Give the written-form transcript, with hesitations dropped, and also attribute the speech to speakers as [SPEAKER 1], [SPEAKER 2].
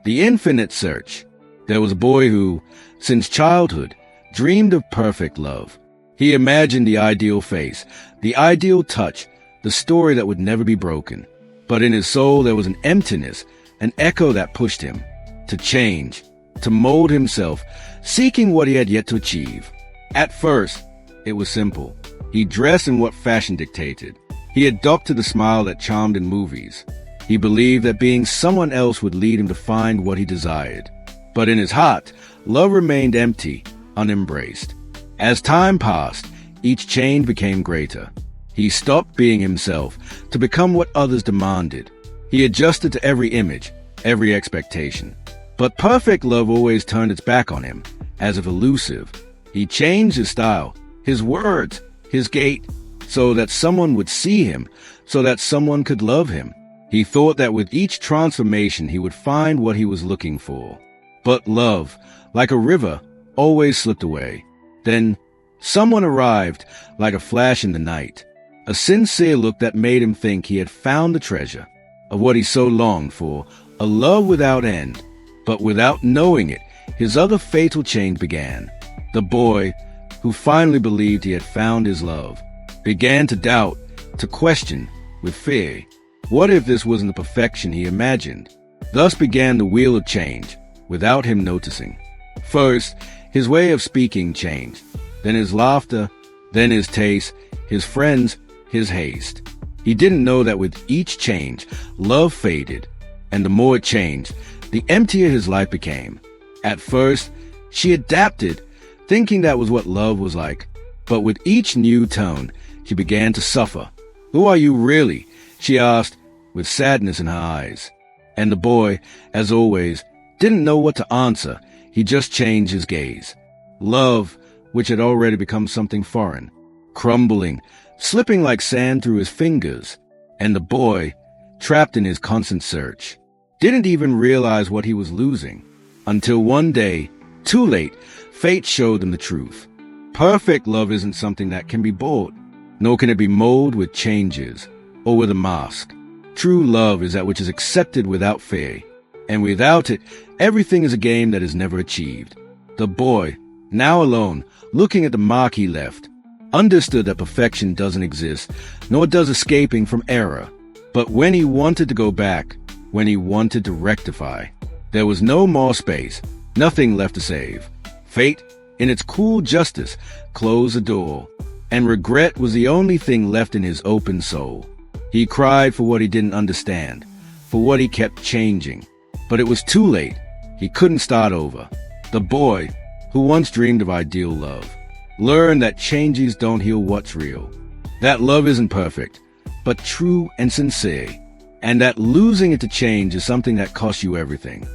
[SPEAKER 1] The Infinite Search. There was a boy who, since childhood, dreamed of perfect love. He imagined the ideal face, the ideal touch, the story that would never be broken. But in his soul there was an emptiness, an echo that pushed him to change, to mold himself, seeking what he had yet to achieve. At first, it was simple. He dressed in what fashion dictated. He adopted the smile that charmed in movies. He believed that being someone else would lead him to find what he desired. But in his heart, love remained empty, unembraced. As time passed, each change became greater. He stopped being himself to become what others demanded. He adjusted to every image, every expectation. But perfect love always turned its back on him, as if elusive. He changed his style, his words, his gait, so that someone would see him, so that someone could love him. He thought that with each transformation he would find what he was looking for. But love, like a river, always slipped away. Then someone arrived, like a flash in the night. A sincere look that made him think he had found the treasure of what he so longed for, a love without end. But without knowing it, his other fatal change began. The boy, who finally believed he had found his love, began to doubt, to question, with fear. What if this wasn't the perfection he imagined? Thus began the wheel of change, without him noticing. First, his way of speaking changed. Then his laughter, then his taste, his friends, his haste. He didn't know that with each change, love faded, and the more it changed, the emptier his life became. At first, she adapted, thinking that was what love was like. But with each new tone, she began to suffer. "Who are you really?" she asked, with sadness in her eyes. And the boy, as always, didn't know what to answer. He just changed his gaze. Love, which had already become something foreign, crumbling, slipping like sand through his fingers. And the boy, trapped in his constant search, didn't even realize what he was losing. Until one day, too late, fate showed him the truth. Perfect love isn't something that can be bought, nor can it be molded with changes or with a mask. True love is that which is accepted without fear, and without it, everything is a game that is never achieved. The boy, now alone, looking at the mark he left, understood that perfection doesn't exist, nor does escaping from error. But when he wanted to go back, when he wanted to rectify, there was no more space, nothing left to save. Fate, in its cool justice, closed the door, and regret was the only thing left in his open soul. He cried for what he didn't understand, for what he kept changing. But it was too late. He couldn't start over. The boy, who once dreamed of ideal love, learned that changes don't heal what's real, that love isn't perfect, but true and sincere, and that losing it to change is something that costs you everything.